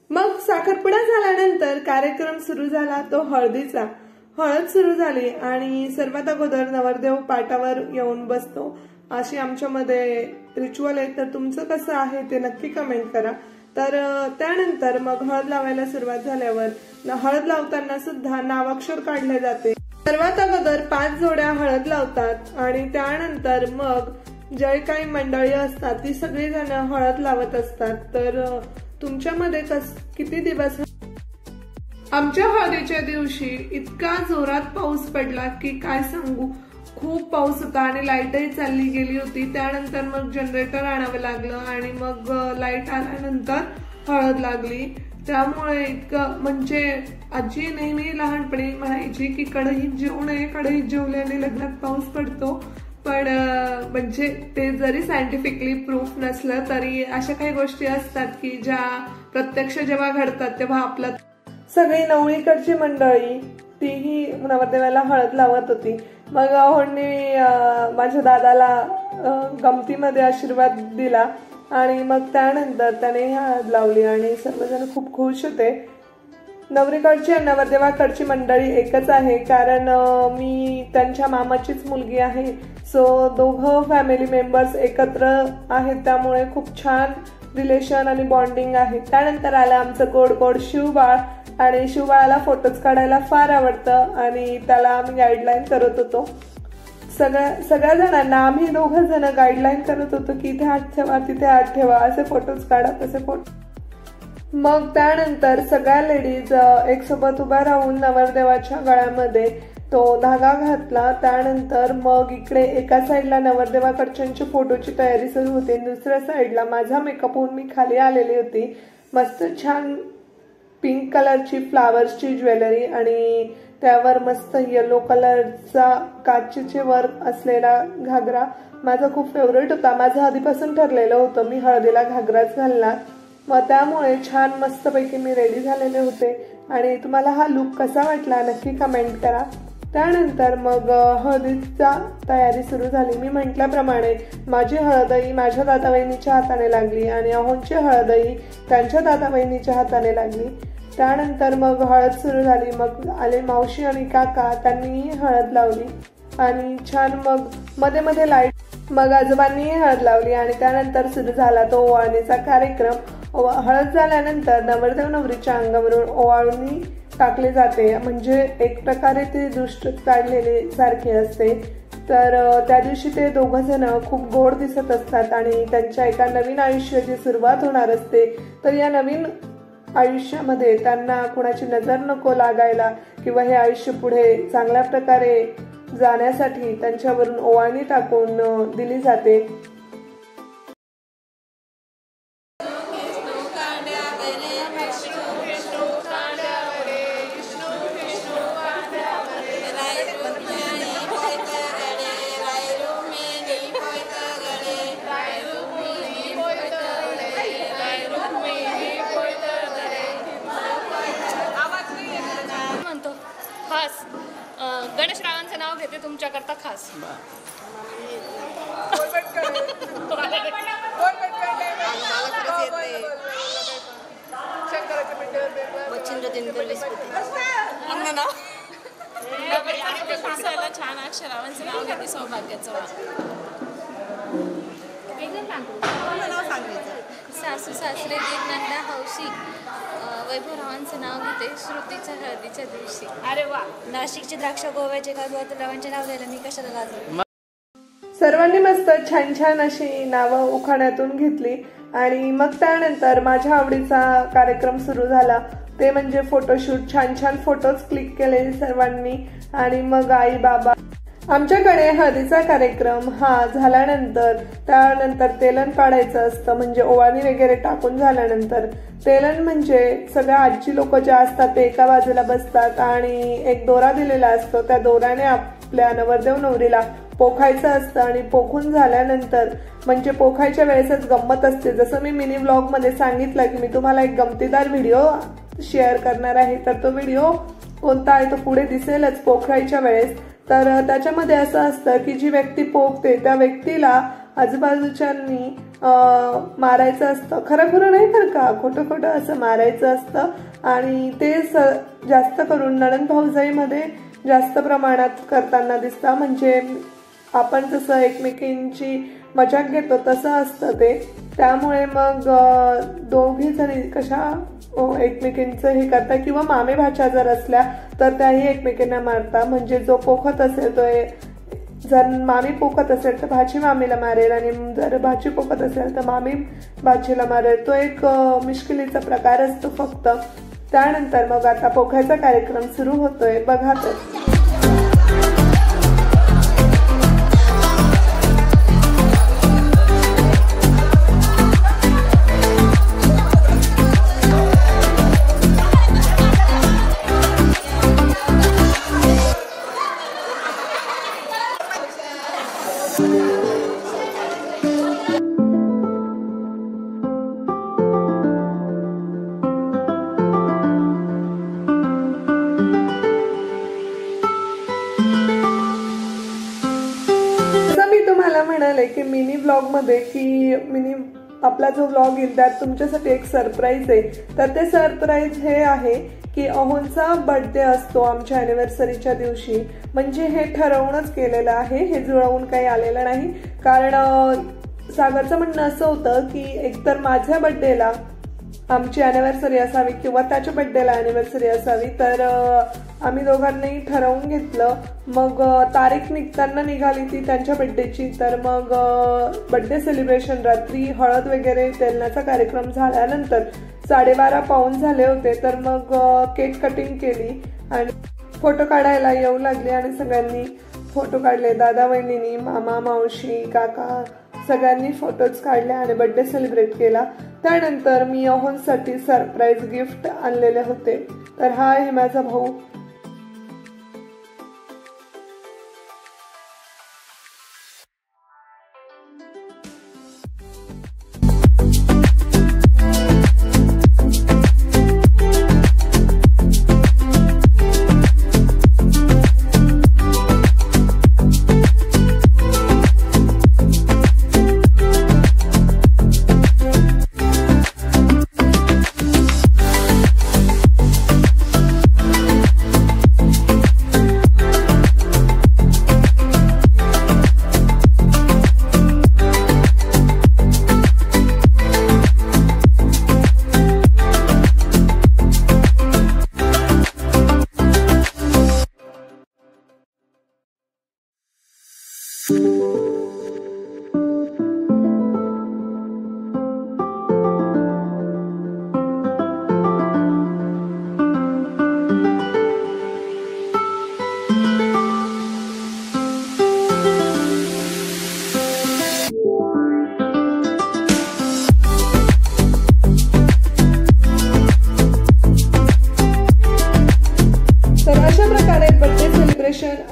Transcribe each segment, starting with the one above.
मग साखरपुडा झाल्यानंतर कार्यक्रम सुरू झाला तो हळदीचा। हळद सुरू झाली आणि सर्वात अगोदर नवरदेव पाटावर येऊन बसतो, अशी आमच्यामध्ये रिच्युअल आहे। तर तुमचं कसं आहे ते नक्की कमेंट करा। तर त्यानंतर मग हळद लावायला सुरुवात झाल्यावर हळद लावताना सुद्धा नावाक्षर काढले जाते। सर्वात अगोदर 5 जोड्या हळद लावतात आणि त्यानंतर मग जे काही मंडळी असतात ती सगळी जण हळद लावत असतात। तर तुमच्यामध्ये किती दिवस? आमच्या हळदीच्या दिवशी इतका जोरात पाऊस पडला की काय सांगू, खूप पाऊस होता आणि लाईटही चालली गेली होती। त्यानंतर मग जनरेटर आणावं लागलं आणि मग लाईट आल्यानंतर हळद लागली। त्यामुळे इतकं म्हणजे आजी नेहमी लहानपणी म्हणायची की कढईत जेवू नये, कढईत जेवल्याने लग्नात पाऊस पडतो। पण म्हणजे ते जरी सायंटिफिकली प्रूफ नसलं तरी अशा काही गोष्टी असतात की ज्या प्रत्यक्ष जेव्हा घडतात तेव्हा आपला सगळी नवरीकडची मंडळी तीही नवरदेवाला हळद लावत होती। मग अहोंनी माझ्या दादाला गमतीमध्ये आशीर्वाद दिला आणि मग त्यानंतर त्याने हळद लावली आणि सर्वजण खूप खुश होते। नवरीकडची आणि नवरदेवाकडची मंडळी एकच आहे, कारण मी त्यांच्या मामाचीच मुलगी आहे। सो दोघं फॅमिली मेंबर्स एकत्र आहेत, त्यामुळे खूप छान रिलेशन आणि बॉन्डिंग आहे। त्यानंतर आलं आमचं गोड गोड शिवबाळ आणि शिवबाळाला फोटोज काढायला फार आवडतं आणि त्याला आम्ही गाईडलाईन करत होतो। सगळ्या जणांना आम्ही दोघं जण गाईडलाईन करत होतो की इथे हात ठेवा, तिथे हात ठेवा, असे फोटोज काढा, तसे फोटो। मग त्यानंतर सगळ्या लेडीज एक सोबत उभ्या राहून नवरदेवाच्या गळ्यामध्ये तो धागा घातला। त्यानंतर मग इकडे एका साईडला नवरदेवाकडच्यांची फोटोची तयारी सुरू होती, दुसऱ्या साईडला माझा मेकअप होऊन मी खाली आलेली होती। मस्त छान पिंक कलरची फ्लावर्सची ज्वेलरी आणि त्यावर मस्त येलो कलरचा काचेचे वर्क असलेला घागरा माझा खूप फेवरेट होता। माझं आधीपासून ठरलेलं होतं मी हळदीला घागराच घालणार। मग त्यामुळे छान मस्तपैकी मी रेडी झालेले होते आणि तुम्हाला हा लुक कसा वाटला नक्की कमेंट करा। त्यानंतर मग हळदीचा तयारी सुरू झाली। मी म्हटल्याप्रमाणे माझी हळदही माझ्या दादा वहिनीच्या हाताने लागली आणि अहोंची हळदही त्यांच्या दादा वहिनीच्या हाताने लागली। त्यानंतर मग हळद सुरू झाली। मग आले मावशी आणि काका, त्यांनीही हळद लावली आणि छान मग मध्ये मध्ये लाईट, मग आजोबांनीही हळद लावली आणि त्यानंतर सुरू झाला तो ओवाळणीचा कार्यक्रम। हळद झाल्यानंतर नवरदेव नवरीच्या अंगावरून ओवाळणी टाकले जाते, म्हणजे एक प्रकारे ते दृष्ट काढलेले सारखे असते। तर त्या दिवशी ते दोघं जण खूप गोड दिसत असतात आणि त्यांच्या एका नवीन आयुष्याची सुरुवात होणार असते। तर या नवीन आयुष्यामध्ये त्यांना कुणाची नजर नको लागायला किंवा हे आयुष्य पुढे चांगल्या प्रकारे जाण्यासाठी त्यांच्यावरून ओवाळणी टाकून दिली जाते। गणेशरावांचं नाव घेते तुमच्याकरता खास। छान अक्षरावांचं नाव घेते सौभाग्याचं। सासू सासरे नंदा हौशी वैभवरावांचं नाव घेते श्रुतीच्या हळदीच्या दिवशी। अरे वा, नाशिकचे द्राक्ष गोव्याचे काजूरावांचे नाव घ्यायला मी कशाला लाजू। सर्वांनी मस्त छान छान अशी नावं उखाण्यातून घेतली आणि मग त्यानंतर माझ्या आवडीचा कार्यक्रम सुरू झाला, ते म्हणजे फोटोशूट। छान छान फोटोज क्लिक केले सर्वांनी आणि मग आई बाबा। आमच्याकडे हळदीचा कार्यक्रम हा झाल्यानंतर त्यानंतर तेलन पाडायचं असतं, म्हणजे ओवाळणी वगैरे टाकून झाल्यानंतर तेलन म्हणजे सगळ्या आजी लोक ज्या असतात ते एका बाजूला बसतात आणि एक दोरा दिलेला असतो, त्या दोऱ्याने आपल्या नवरदेव नवरीला पोखायचं असतं आणि पोखून झाल्यानंतर म्हणजे पोखायच्या वेळेसच गंमत असते। जसं मी मिनी व्लॉग मध्ये सांगितलं की मी तुम्हाला एक गमतीदार व्हिडिओ शेअर करणार आहे, तर तो व्हिडिओ कोणता आहे तो पुढे दिसेलच पोखायच्या वेळेस। तर त्याच्यामध्ये असं असतं की जी व्यक्ती पोखते त्या व्यक्तीला आजूबाजूच्यांनी मारायचं असतं. खरं नाही बरं का, खोटं असं मारायचं असतं. आणि ते जास्त करून नणंद भाऊजाईमध्ये जास्त प्रमाणात करताना दिसतं. म्हणजे आपण जसं एकमेकींची मजाक घेतो तसं असतं ते. त्यामुळे मग दोघी जणी कशा एकमेकींचं हे करता, किंवा मामे भाच्या जर असल्या तर त्याही एकमेकींना मारता. म्हणजे जो पोखत असेल तो जर मामी पोखत असेल तर भाची मामीला मारेल, आणि जर भाची पोखत असेल तर मामी भाचीला मारेल. तो एक मिश्किलीचा प्रकार असतो फक्त. त्यानंतर मग आता पोख्याचा कार्यक्रम सुरू होतोय, बघा तर. तुम्हाला म्हणाले की मिनी ब्लॉग मध्ये की आपला जो ब्लॉग येईल त्यात तुमच्यासाठी एक सरप्राईज आहे. तर ते सरप्राईज हे आहे की अहोंचा बर्थडे असतो आमच्या अॅनिव्हर्सरीच्या दिवशी. म्हणजे हे ठरवूनच केलेलं आहे, हे जुळवून काही आलेलं नाही. कारण सागरचं म्हणणं असं होतं की एकतर माझ्या बर्थडेला आमची अॅनिव्हर्सरी असावी किंवा त्याच्या बर्थडेला अॅनिव्हर्सरी असावी. तर आम्ही दोघांनाही ठरवून घेतलं. मग तारीख निघताना निघाली ती त्यांच्या बर्थडेची. तर मग बर्थडे सेलिब्रेशन रात्री हळद वगैरे तेलण्याचा कार्यक्रम झाल्यानंतर 12:30 पाऊण झाले होते. तर मग केक कटिंग केली आणि फोटो काढायला येऊ लागले आणि सगळ्यांनी फोटो काढले. दादा वहिनींनी, मामा मावशी काका सगळ्यांनी फोटोज काढले आणि बर्थडे सेलिब्रेट केला. त्यानंतर मी अहोंसाठी सरप्राईज गिफ्ट आणलेले होते. तर हा आहे माझा भाऊ.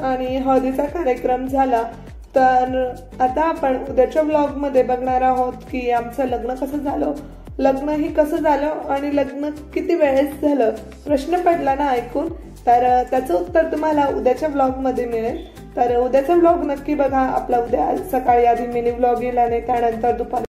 आणि हळदीचा कार्यक्रम झाला. तर आता आपण उद्याच्या ब्लॉग मध्ये बघणार आहोत की आमचं लग्न कसं झालं, लग्न ही कसं झालं आणि लग्न किती वेळेस झालं. प्रश्न पडला ना ऐकून, तर त्याचं उत्तर तुम्हाला उद्याच्या ब्लॉग मध्ये मिळेल. तर उद्याचा ब्लॉग नक्की बघा. आपला उद्या सकाळी आधी मिनी ब्लॉग येईल आणि त्यानंतर दुपारी